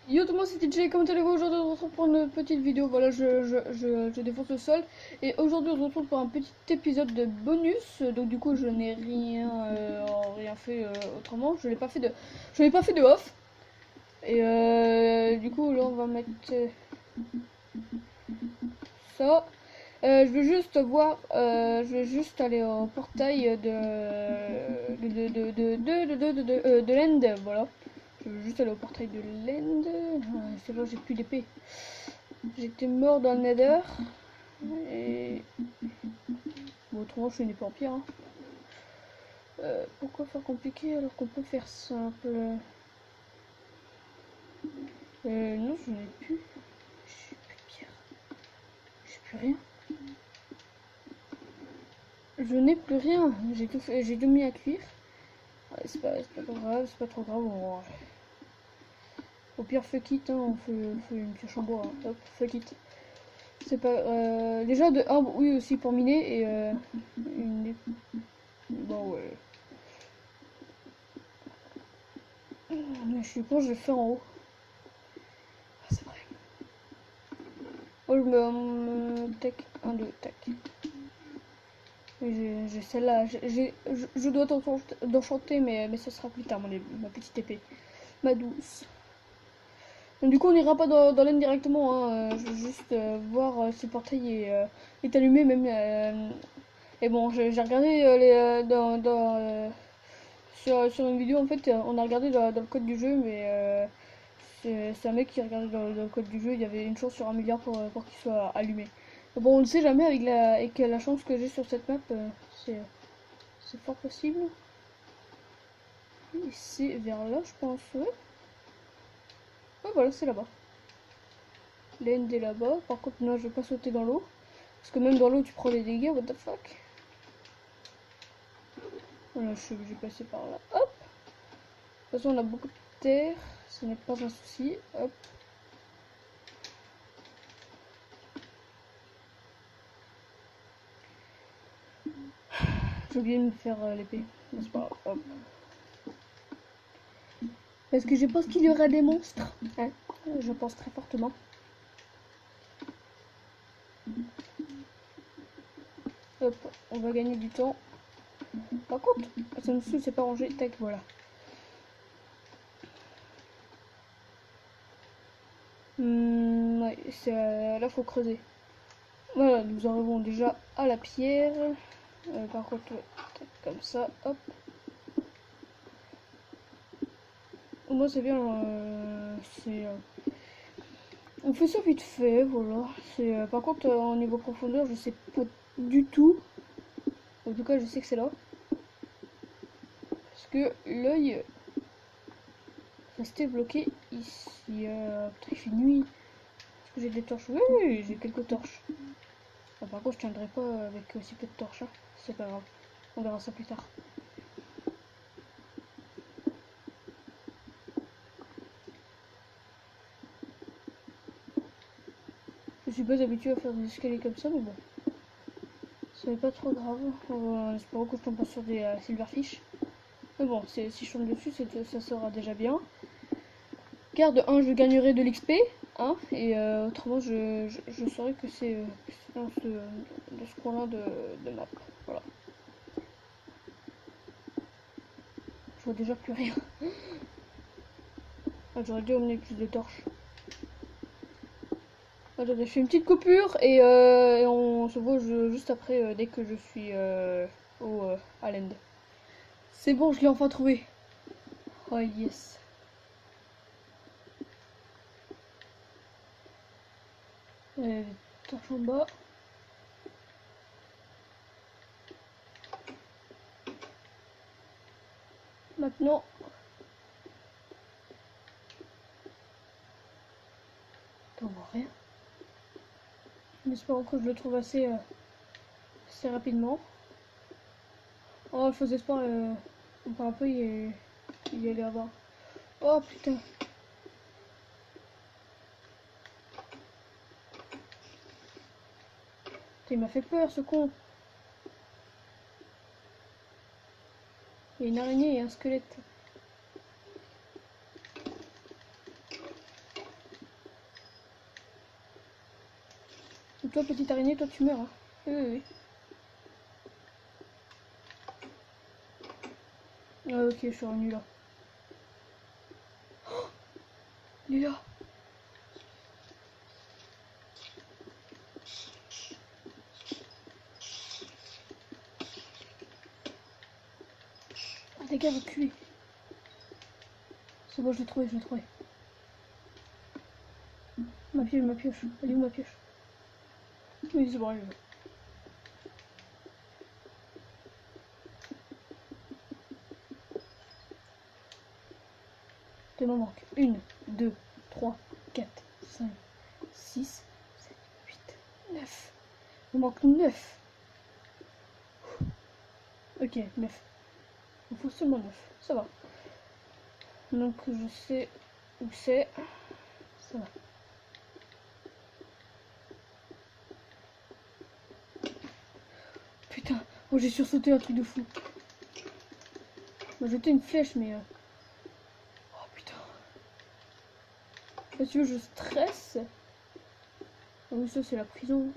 Yo tout le monde, c'était Jay, comment allez-vous? Aujourd'hui on se retrouve pour une petite vidéo, voilà je défonce le sol. Et aujourd'hui on se retrouve pour un petit épisode de bonus. Donc du coup je n'ai rien fait autrement, je n'ai pas fait de off. Et du coup là on va mettre ça. Je vais juste voir, je vais juste aller au portail de l'End, voilà. Je vais juste aller au portail de l'End. C'est vrai, j'ai plus d'épée. J'étais mort dans le Nether. Et bon, autrement, je suis une épée en pierre. Hein. Pourquoi faire compliqué alors qu'on peut faire simple? Non, je n'ai plus. J'ai plus de pierre. J'ai plus rien. Je n'ai plus rien. J'ai tout mis à cuire. Ouais, c'est pas trop grave, c'est pas trop grave. Au pire, fuck it, hein, fait une pioche en bois. Hein. Hop, fuck it. C'est pas. Déjà, de un, oui, aussi pour miner et une. Bon, ouais. Mais je suis con, je le fais en haut. Ah, c'est vrai. Oh, je me. Tac, 1, 2, tac. J'ai celle-là. Je dois d'enchanter, mais ça sera plus tard, ma petite épée. Ma douce. Donc, du coup, on n'ira pas dans l'aine directement. Hein. Je veux juste voir si le portail est allumé, même. Et bon, j'ai regardé sur une vidéo, en fait, on a regardé dans le code du jeu, mais c'est un mec qui regardait dans le code du jeu, il y avait une chance sur un milliard pour qu'il soit allumé. Mais bon, on ne sait jamais avec la chance que j'ai sur cette map, c'est fort possible. Et c'est vers là, je pense, ouais. Ouais, voilà, c'est là-bas. L'end est là-bas. Par contre, non, je vais pas sauter dans l'eau. Parce que même dans l'eau, tu prends des dégâts, what the fuck. Voilà, je suis obligé de passer par là. Hop! De toute façon, on a beaucoup de terre, ce n'est pas un souci. Hop. J'ai oublié de me faire l'épée. C'est pas grave. Hop. Parce que je pense qu'il y aura des monstres. Hein, je pense très fortement. Hop, on va gagner du temps. Par contre, ça me saoule, c'est pas rangé. Tac, voilà. Ouais, là, faut creuser. Voilà, nous arrivons déjà à la pierre. Par contre, tac, comme ça, hop. Moi, c'est bien. On fait ça vite fait, voilà. Par contre, au niveau profondeur, je sais pas du tout. En tout cas, je sais que c'est là. Parce que l'œil restait bloqué ici. Putain, il fait nuit. Est-ce que j'ai des torches? Oui, oui, j'ai quelques torches. Ah, par contre, je tiendrai pas avec aussi peu de torches. Hein. C'est pas grave. On verra ça plus tard. Je suis pas habituée à faire des escaliers comme ça, mais bon. Ce n'est pas trop grave. En espérant que je tombe pas sur des silverfish. Mais bon, si je tombe dessus, ça sera déjà bien. Car de 1, je gagnerai de l'XP. Hein, et autrement, je saurais que c'est dans ce coin-là de map. Voilà. Je vois déjà plus rien. Ah, j'aurais dû emmener plus de torches. Attendez, je fais une petite coupure et on se voit juste après dès que je suis à l'end. C'est bon, je l'ai enfin trouvé. Oh yes. Torche en bas. Maintenant. On voit rien. J'espère que je le trouve assez rapidement. Oh, faux espoir, on peut un peu y aller avant. Oh putain. Il m'a fait peur ce con. Il y a une araignée et un squelette. toi, petite araignée, toi tu meurs. Hein. Oui, oui, oui. Ah, ok, je suis revenu là. Oh, il est là. Ah, des gars, vous cuez. C'est bon, je l'ai trouvé, je l'ai trouvé. Ma pioche, ma pioche. Elle est où ma pioche? Oui, c'est bon, elle est là. Il m'en manque 1, 2, 3, 4, 5, 6, 7, 8, 9. Il me manque 9. Ok, 9. Il faut seulement 9. Ça va. Donc je sais où c'est. Ça va. Putain, oh, j'ai sursauté un truc de fou. On m'a jeté une flèche, mais... Oh putain. Là, tu veux, je stresse. Ah oui, ça, c'est la prison.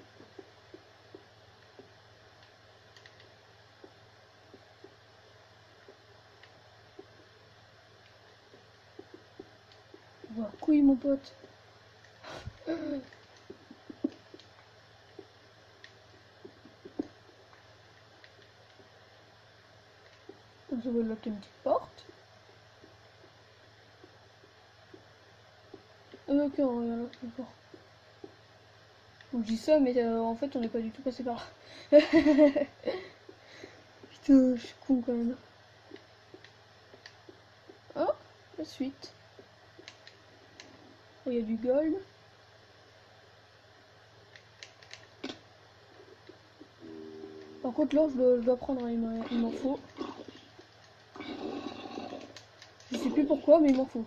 On va couille, mon pote. On se voit là, une petite porte. Ah, ok, on regarde là, d'accord. Donc, je dis ça, mais en fait, on n'est pas du tout passé par là. Putain, je suis con quand même. Oh, la suite. Oh, il y a du gold. Par contre, là, je dois prendre, hein, il m'en faut. Je sais plus pourquoi, mais il m'en faut.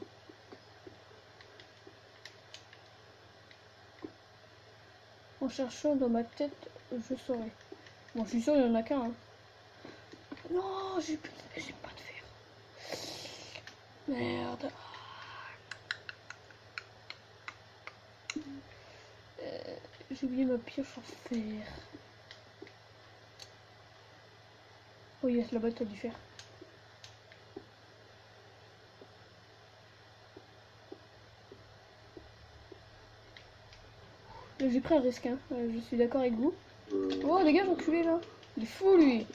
En cherchant dans ma tête, je saurai. Bon, je suis sûr, il y en a qu'un. Hein. Non, j'ai pas de fer. Merde. J'ai oublié ma pioche en fer. Oh yes, là-bas, t'as du fer. J'ai pris un risque, hein. Je suis d'accord avec vous. Oh, dégage, enculé, là. Il est fou, lui.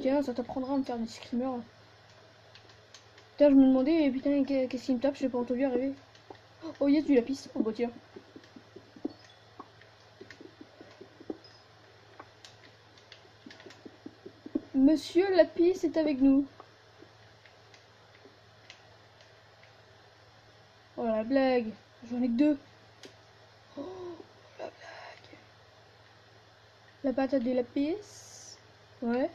Tiens, ça t'apprendra à me faire des screamers. Putain, je me demandais, putain, qu'est-ce qu'il me tape, j'ai pas entendu arriver. Oh yes, du lapis. Oh bah tiens. Monsieur Lapis est avec nous. Oh la blague. J'en ai que 2. Oh la blague. La patate de lapis. Ouais.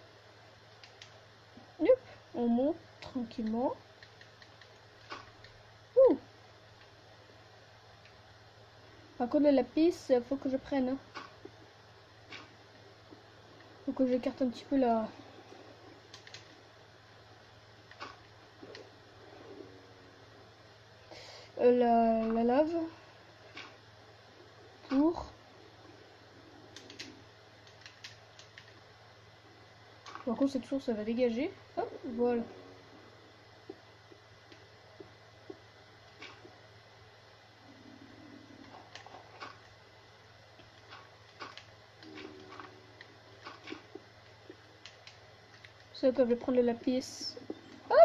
Yep. On monte tranquillement. Ouh. Par contre, le lapis, faut que je prenne. Hein. Faut que j'écarte un petit peu la lave. Pour. Par contre, cette source, ça va dégager. Hop, voilà. Ça, quand je vais prendre le lapis. Hop.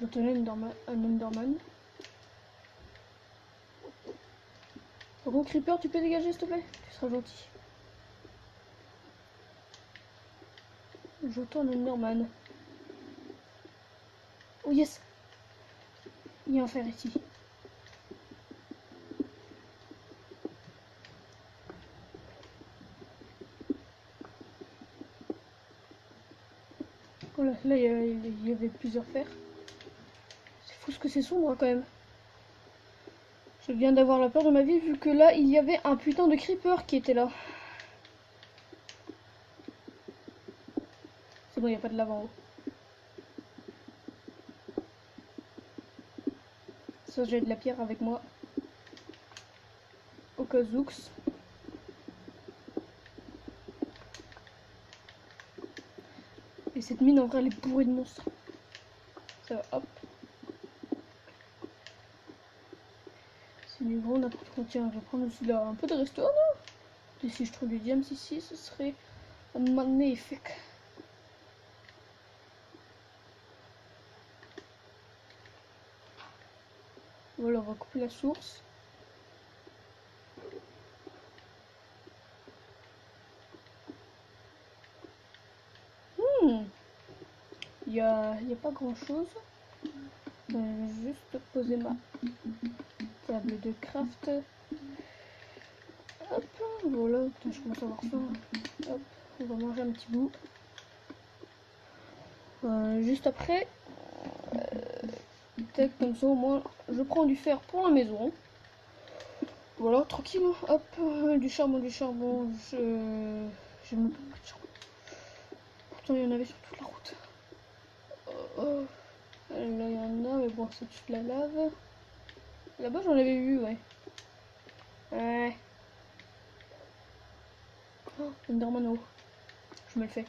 Je tenais un Enderman. Par contre, Creeper, tu peux dégager, s'il te plaît? Tu seras gentil. J'entends un Enderman. Oh yes! Il y a un fer ici. Voilà, là il y avait plusieurs fers. C'est fou ce que c'est sombre hein, quand même. Je viens d'avoir la peur de ma vie vu que là il y avait un putain de creeper qui était là. C'est bon, il n'y a pas de lave en haut. Ça, j'ai de la pierre avec moi. Au cas où. Et cette mine en vrai elle est bourrée de monstres. Ça va, hop. C'est du gros n'importe quoi. Tiens, je vais prendre aussi là un peu de resto, non? Et si je trouve du diams ici, ce serait magnifique. Voilà, on va couper la source. Il y a pas grand chose. Je vais juste poser ma table de craft. Hop, voilà. Putain, je commence à avoir faim. Hop, on va manger un petit bout. Juste après, tac, comme ça au moins, je prends du fer pour la maison. Voilà, tranquille. Hop, du charbon, du charbon. J'ai même pas pris de charbon. Pourtant, il y en avait sur toute la route. Là, il y en a, mais bon, c'est juste la lave. Là-bas, j'en avais vu, ouais. Ouais. Oh, Enderman, je me le fais.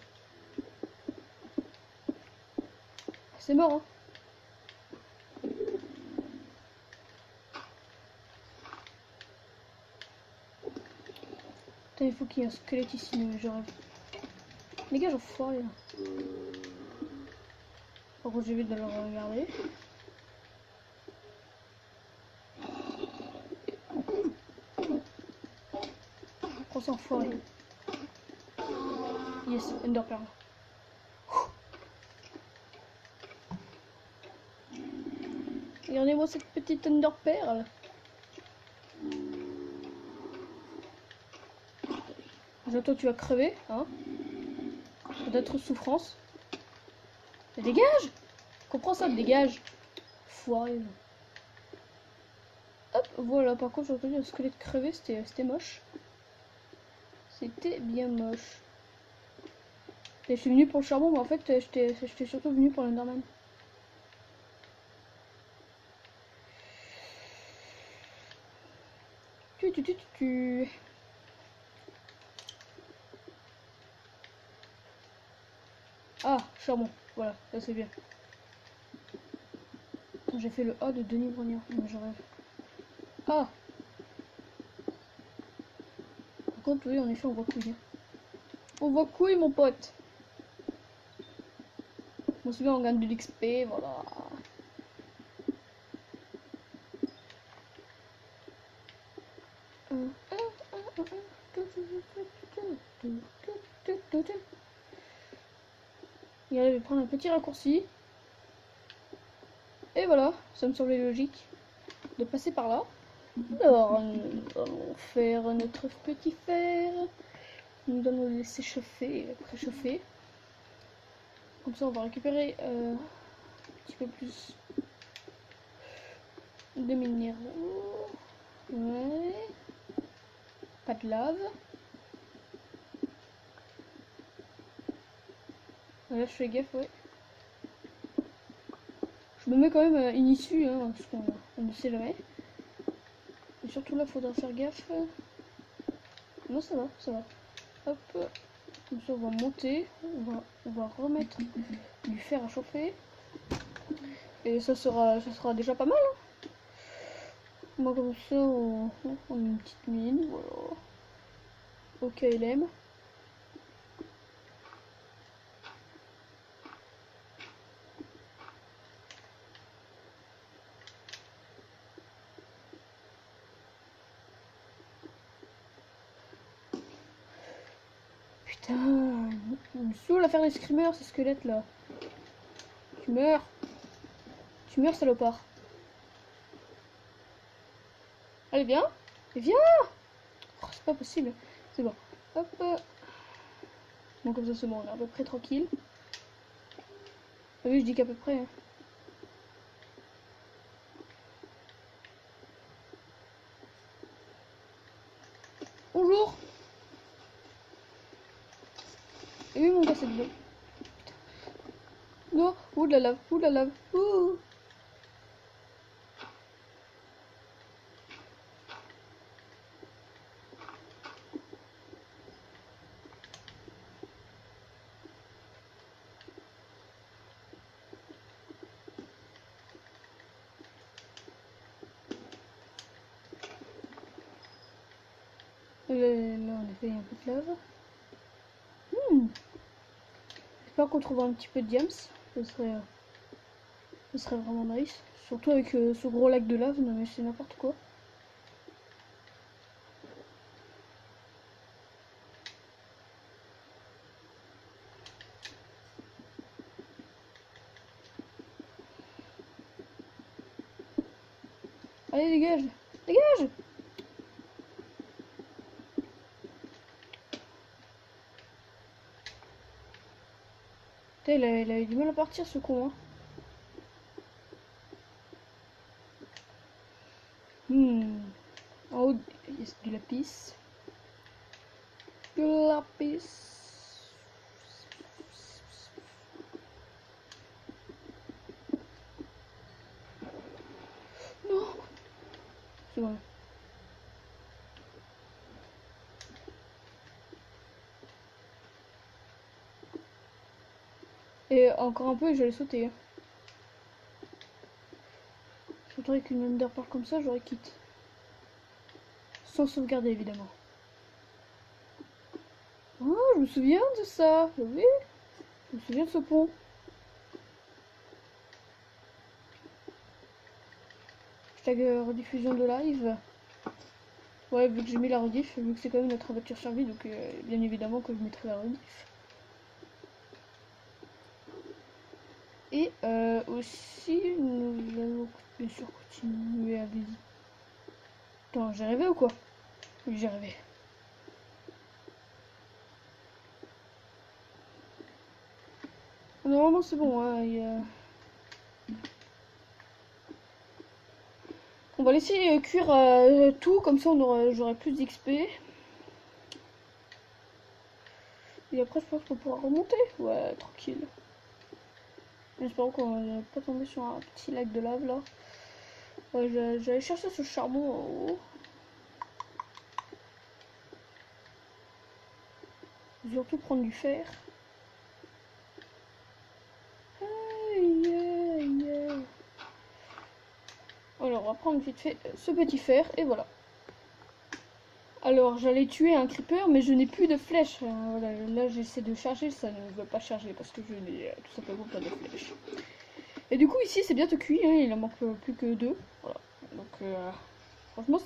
C'est mort, hein. Putain, il faut qu'il y ait un squelette ici, mais j'aurais... Les gars, j'en foire, là. Par contre, j'évite de le regarder. Prends ça, enfoiré. Yes, Ender Pearl. Regardez-moi cette petite Ender Pearl. Toi, tu vas crever, hein. D'autres souffrances. Mais dégage! Comprends ça, dégage! Foiré. Hop, voilà, par contre, j'ai entendu un squelette crever, c'était moche. C'était bien moche. Et je suis venu pour le charbon, mais en fait, j'étais surtout venu pour l'Enderman. Tu. Ah, charbon. Voilà, ça c'est bien. J'ai fait le A de Denis Brognard. Mais je rêve. Ah! Par contre, oui, en effet, on voit couille. On voit couille, mon pote. Bon, c'est bien, on gagne de l'XP, voilà. Et là, je vais prendre un petit raccourci. Et voilà, ça me semblait logique de passer par là. Alors, nous allons faire notre petit fer. Nous allons le laisser chauffer, préchauffer. Comme ça, on va récupérer un petit peu plus de minéraux. Ouais. Pas de lave. Là, je fais gaffe, ouais. Je me mets quand même une issue, hein, parce qu'on ne sait jamais. Et surtout là, faudra faire gaffe. Non, ça va, ça va. Hop. Comme ça, on va monter. On va remettre du fer à chauffer. Et ça sera déjà pas mal. Hein. Moi, comme ça, on a une petite mine. Voilà. Au KLM. Putain, il me saoule à faire les screamers, ces squelettes là. Tu meurs. Tu meurs, salopard. Allez, viens. Viens. Oh, c'est pas possible. C'est bon. Hop. Bon, comme ça, c'est bon, on est à peu près tranquille. Ah oui, je dis qu'à peu près. Hein. Bonjour. Et oui, mon gars, c'est de l'eau. Non, ouh de la lave, ouh de la lave, ouh. Là, on a fait un peu de lave. J'espère qu'on trouvera un petit peu de diams. Ce serait vraiment nice. Surtout avec ce gros lac de lave, non mais c'est n'importe quoi. Allez, dégage! Dégage! Putain, il a eu du mal à partir ce con, hein. En haut, il y a du lapis. Du lapis. Non! C'est bon. Et encore un peu et j'allais sauter. Surtout avec une Ender Pearl comme ça, j'aurais quitté. Sans sauvegarder évidemment. Oh, je me souviens de ça. Oui, je me souviens de ce pont. Hashtag rediffusion de live. Ouais, vu que j'ai mis la rediff, vu que c'est quand même notre aventure survie, donc bien évidemment que je mettrai la rediff. Et aussi, nous allons bien sûr continuer à visiter. Attends, j'ai rêvé ou quoi? Oui, j'ai rêvé. Normalement, c'est bon, hein, On va laisser cuire tout, comme ça j'aurai plus d'XP. Et après, je pense qu'on pourra remonter. Ouais, tranquille. J'espère qu'on va pas tomber sur un petit lac de lave là. Ouais, j'allais chercher ce charbon en haut. Surtout prendre du fer. Aïe, aïe, aïe. Alors, on va prendre vite fait ce petit fer et voilà. Alors, j'allais tuer un creeper, mais je n'ai plus de flèches. Voilà, là, j'essaie de charger, ça ne veut pas charger parce que je n'ai tout simplement pas de flèches. Et du coup, ici, c'est bientôt cuit, hein, il en manque plus que 2. Voilà. Donc, franchement,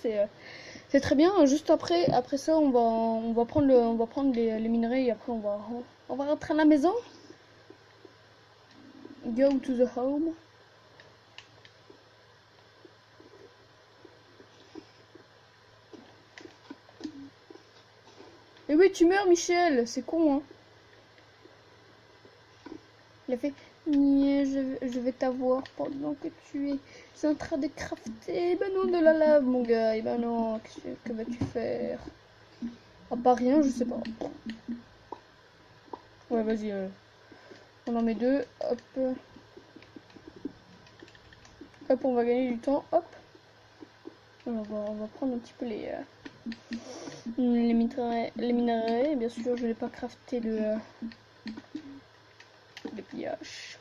c'est très bien. Juste après ça, on va prendre les minerais et après, on va rentrer à la maison. Go to the home. Et oui, tu meurs, Michel, c'est con, hein. Il a fait, je vais t'avoir pendant que tu es en train de crafter. Ben non, de la lave, mon gars. Et ben non, que vas-tu faire? Ah, pas rien, je sais pas. Ouais, vas-y, on en met 2. Hop. Hop, on va gagner du temps. Hop. On va prendre un petit peu les minerais. Et bien sûr, je n'ai pas crafté le pillage.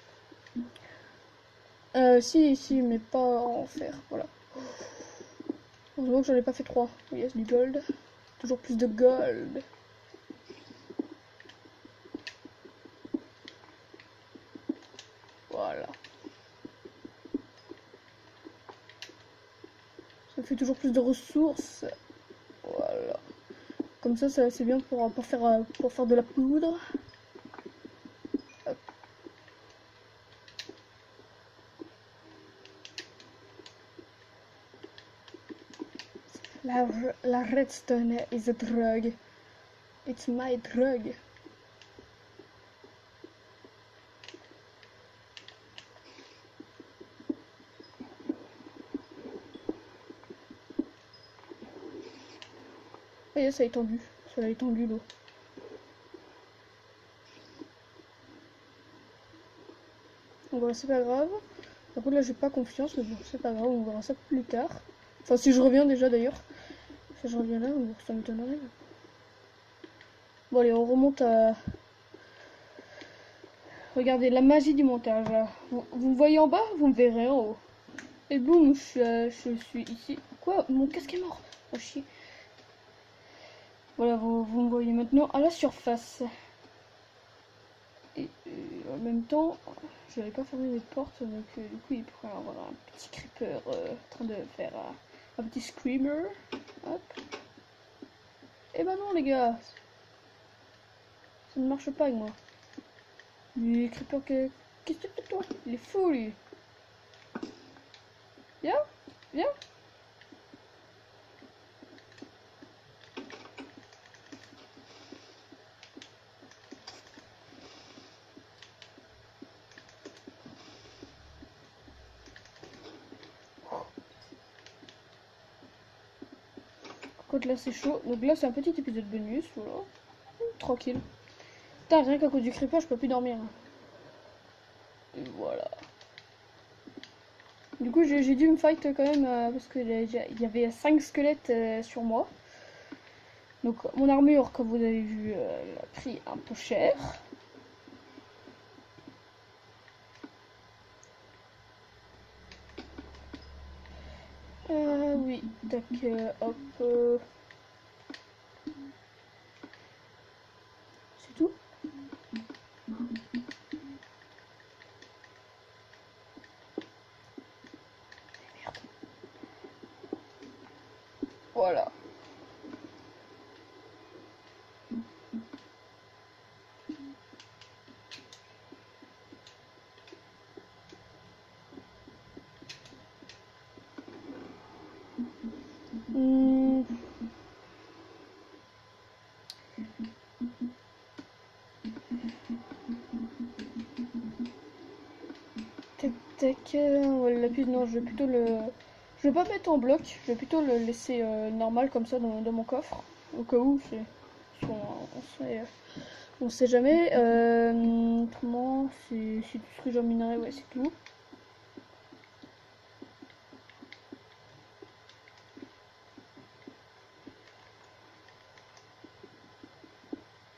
Si, mais pas en fer. Voilà. Heureusement que j'en ai pas fait 3. Oui, yes, du gold. Toujours plus de gold. Voilà. Ça fait toujours plus de ressources. Voilà. Comme ça c'est bien pour faire de la poudre. Hop. La redstone is a drug. It's my drug. Voyez, ça a étendu. Ça a étendu l'eau. Donc voilà, c'est pas grave. Par contre, là, j'ai pas confiance, mais bon, c'est pas grave, on verra ça plus tard. Enfin, si je reviens déjà d'ailleurs. Si je reviens là, bon, ça m'étonnerait. Bon, allez, on remonte à. Regardez, la magie du montage. Là. Vous me voyez en bas, vous me verrez en haut. Et boum, je suis ici. Quoi? Mon casque est mort. Oh chier. Voilà, vous me voyez maintenant à la surface. Et en même temps, je n'avais pas fermé les portes, donc du coup il pourrait y avoir un petit creeper en train de faire un petit screamer. Hop. Et ben non les gars, ça ne marche pas avec moi. Les creepers qu'est-ce que tu fais toi? Il est fou lui. Viens, viens. Par contre là c'est chaud, donc là c'est un petit épisode bonus, voilà. Tranquille. Putain, rien qu'à cause du creeper je peux plus dormir. Et voilà. Du coup j'ai dû me fight quand même parce que il y avait 5 squelettes sur moi. Donc mon armure, comme vous avez vu, elle a pris un peu cher. Oui, tac, hop. C'est tout. Merde. Voilà. Tac, tac. Voilà, puis non, je vais plutôt le. Je vais pas mettre en bloc, je vais plutôt le laisser normal comme ça dans mon coffre. Au cas où, on sait jamais. Autrement, c'est tout ce que j'ai en minerai, ouais, c'est tout.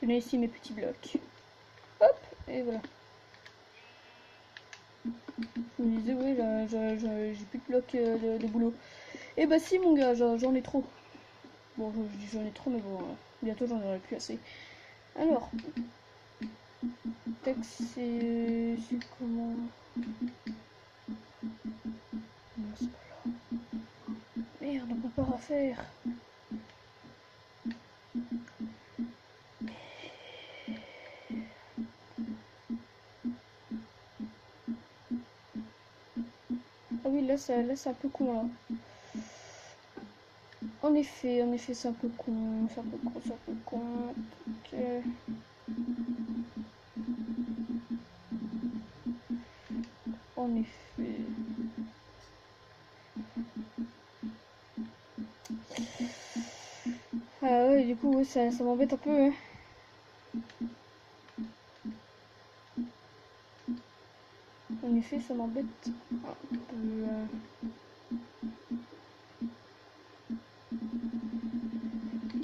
Tenez ici mes petits blocs. Hop, et voilà. Je me disais, oui, j'ai plus de blocs de boulot. Et bah si, mon gars, j'en ai trop. Bon, je dis j'en ai trop, mais bon, bientôt j'en aurai plus assez. Alors, texte, c'est comment? Non, c'est pas là. Merde, on peut pas refaire. Ah oui, là, c'est un peu con, là. En effet, c'est un peu con, c'est un peu con, c'est un peu con. Ok. En effet. Ah ouais, du coup, ouais, ça m'embête un peu. Hein. En effet, ça m'embête un peu.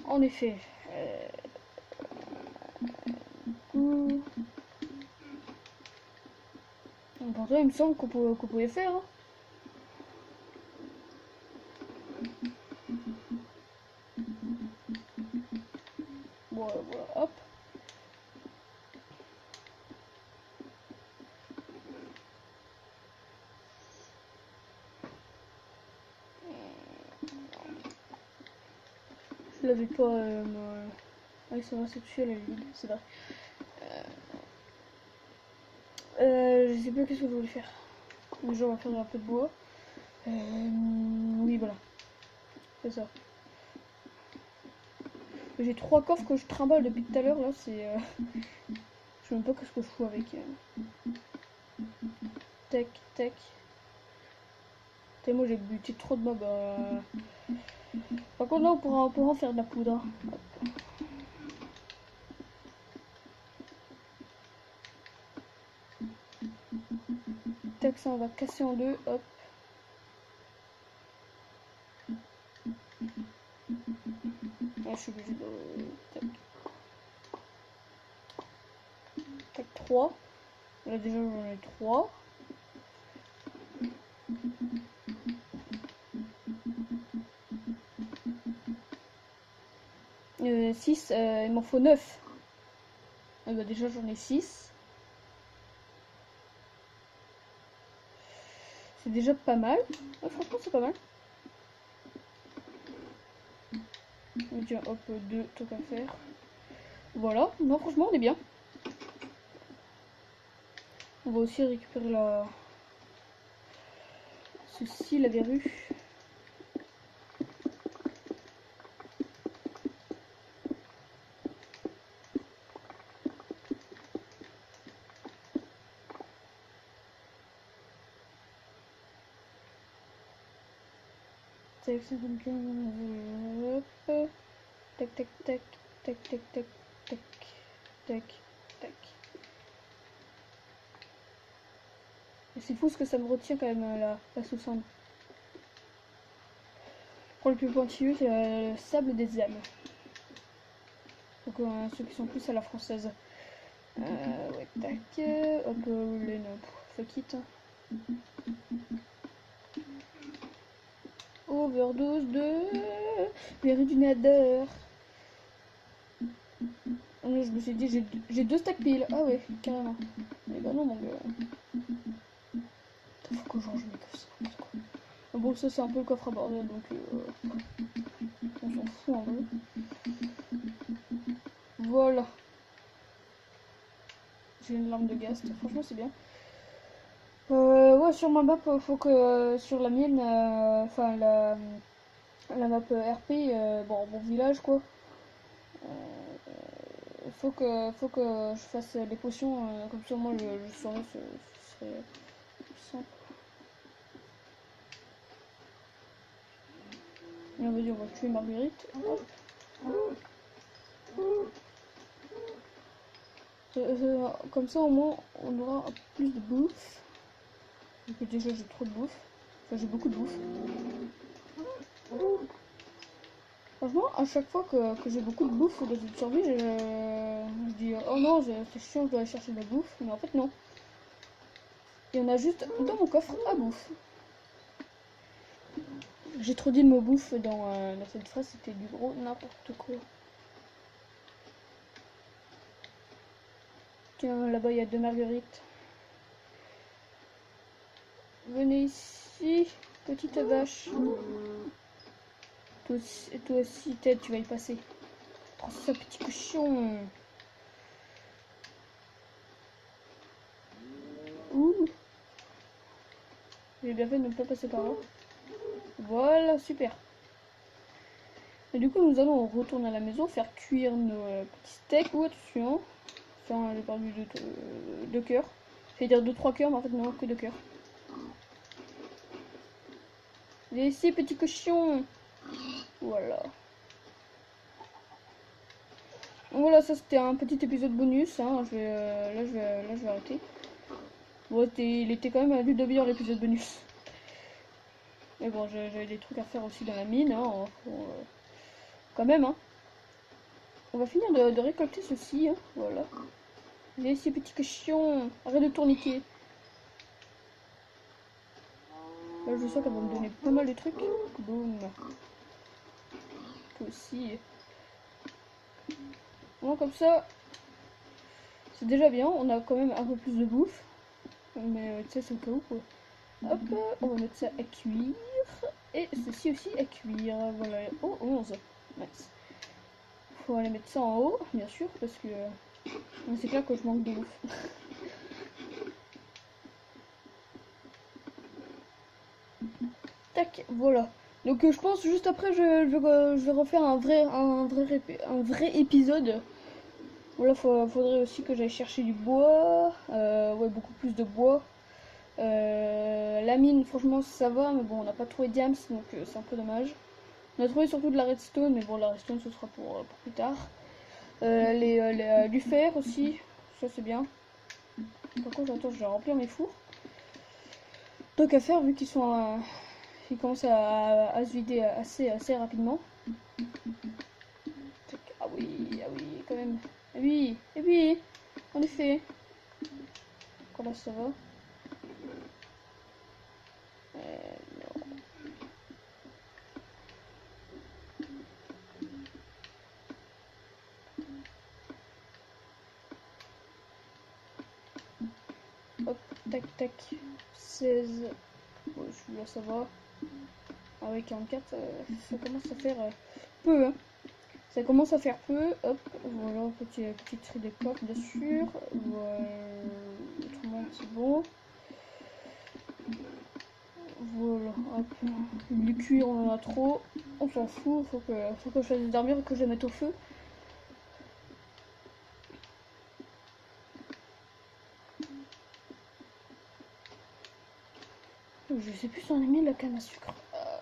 En effet. Pourtant, il me semble qu'on pouvait faire. Hein. Voilà, voilà, hop. Je l'avais pas. Ah oui, c'est vrai, c'est dessus, elle est vide, c'est vrai. Je sais plus qu'est-ce que je voulais faire. Déjà, on va faire un peu de bois. Oui, voilà. C'est ça. J'ai 3 coffres que je trimballe depuis tout à l'heure, là, c'est... Je sais même pas qu'est-ce que je fous avec. Tac, tac. Tellement j'ai buté trop de mobs. Par contre là on pourra en faire de la poudre. Hop. Tac, ça on va casser en deux, hop. Ouais, je suis obligée de... Tac. Tac, 3. Là déjà j'en ai 3. Euh, 6, il m'en faut 9. Ah bah déjà j'en ai 6. C'est déjà pas mal. Ah, franchement c'est pas mal. Tiens, hop, 2, tout à faire. Voilà, non franchement on est bien. On va aussi récupérer la... Ceci, la verrue. Tac, hop. Tac, tac, tac, tac, tac, tac, tac, tac, tac. Et c'est fou ce que ça me retient quand même la sous-cendre. Pour le plus pointilleux, c'est le sable des âmes. Donc ceux qui sont plus à la française. Ouais, tac. Hop, les fuck it. Overdose de verrue du nether. Je me suis dit, j'ai 2 stacks piles. Ah ouais, carrément. Mais bah non, mon gars. Faut que je range mes coffres, c'est n'importe quoi. Bon, ça c'est un peu le coffre à bordel, donc on s'en fout un peu. Voilà. J'ai une lampe de gaz, franchement c'est bien. Ouais, sur ma map, faut que sur la mienne, enfin la map RP, bon, mon village quoi. Faut que je fasse les potions, comme ça moi je saurais, ce serait simple. Et on va dire, on va tuer Marguerite. Comme ça au moins on aura plus de bouffe. Donc déjà j'ai trop de bouffe. Enfin j'ai beaucoup de bouffe. Franchement à chaque fois que j'ai beaucoup de bouffe dans une survie, je dis oh non c'est chiant, je dois aller chercher de la bouffe. Mais en fait non. Il y en a juste dans mon coffre à bouffe. J'ai trop dit le mot bouffe dans cette phrase, c'était du gros n'importe quoi. Tiens, là-bas il y a 2 marguerites. Venez ici, petite vache. Toi aussi, tête, tu vas y passer. Oh, ça, petit cochon. Ouh. J'ai bien fait de ne pas passer par là. Voilà, super. Et du coup, nous allons retourner à la maison, faire cuire nos petits steaks. Ou attention. Enfin, j'ai perdu 2 cœurs. J'allais dire 2-3 cœurs, mais en fait, non, que 2 cœurs. Viens ici, petit cochon. Voilà. Voilà, ça c'était un petit épisode bonus. Hein. Là, je vais arrêter. Bon, il était quand même à vue de bien l'épisode bonus. Mais bon, j'avais des trucs à faire aussi dans la mine. Hein. Quand même, hein. On va finir de récolter ceci. Hein. Voilà. Viens ici, petit cochon. Arrête de tourniquer. Là, je sens qu'elle va me donner pas mal de trucs. Boum. Toi aussi. Bon, comme ça, c'est déjà bien. On a quand même un peu plus de bouffe. Mais tu sais, c'est au cas où quoi. Hop, on va mettre ça à cuire. Et ceci aussi à cuire. Voilà. Oh, 11. Nice. Faut aller mettre ça en haut, bien sûr, parce que c'est clair que je manque de bouffe. Tac, voilà. Donc je pense juste après je vais refaire un vrai épisode. Voilà, faudrait aussi que j'aille chercher du bois, ouais beaucoup plus de bois. La mine, franchement, ça va, mais bon, on n'a pas trouvé de diams, donc c'est un peu dommage. On a trouvé surtout de la redstone, mais bon, la redstone, ce sera pour plus tard. Du fer aussi, ça c'est bien. Par contre, attends, je vais remplir mes fours. Donc à faire, vu qu'ils sont ils commencent à se vider assez rapidement. Ah oui, quand même. Et oui, en effet. Encore là, ça va. Non. Hop, tac, 16. Bon, celui-là, ça va. Ah oui, 44, ça commence à faire peu, hein. Ça commence à faire peu. Hop, voilà, petit tri de coffre, bien sûr. Voilà, autrement, c'est bon. Voilà, hop. Du cuir, on en a trop. On s'en fout, faut que je fasse des armures et que je les mette au feu. Je sais plus si on a mis la canne à sucre.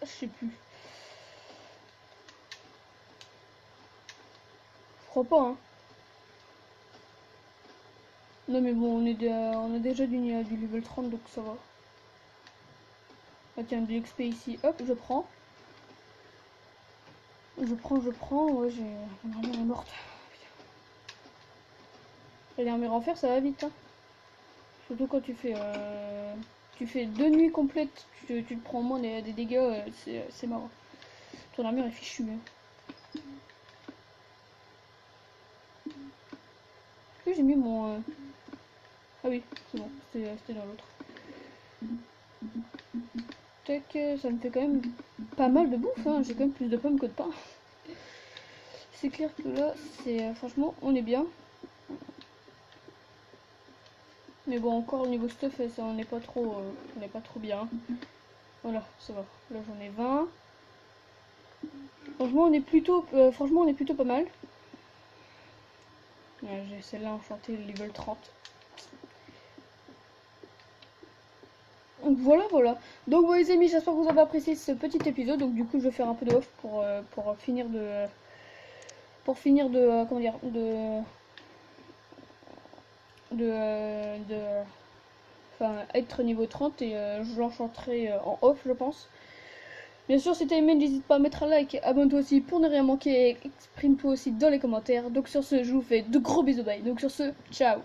Je sais plus. Je crois pas, hein. Non mais bon, on a déjà du level 30, donc ça va. Ah tiens, de l'XP ici. Hop, je prends. Je prends. Ouais, j'ai... Ma armure est morte. Les armures en fer, ça va vite, hein. Surtout quand tu fais 2 nuits complètes, tu te prends au moins des dégâts, c'est marrant. Ton armure est fichue, hein. Est-ce que j'ai mis mon... Ah oui, c'est bon, c'était dans l'autre. Tac, ça me fait quand même pas mal de bouffe, hein. J'ai quand même plus de pommes que de pain. C'est clair que là, franchement, on est bien. Mais bon, encore au niveau stuff, ça, on n'est pas trop bien. Voilà, ça va. Là, j'en ai 20. Franchement, on est plutôt pas mal. Ouais, j'ai celle-là enchantée, level 30. Donc voilà. Donc bon, les amis, j'espère que vous avez apprécié ce petit épisode. Donc du coup, je vais faire un peu de off pour finir de comment dire, enfin, être niveau 30 et je l'enchanterai en off, je pense. Bien sûr, si t'as aimé, n'hésite pas à mettre un like, abonne-toi aussi pour ne rien manquer, exprime-toi aussi dans les commentaires. Donc sur ce, je vous fais de gros bisous, bye. Donc sur ce, ciao.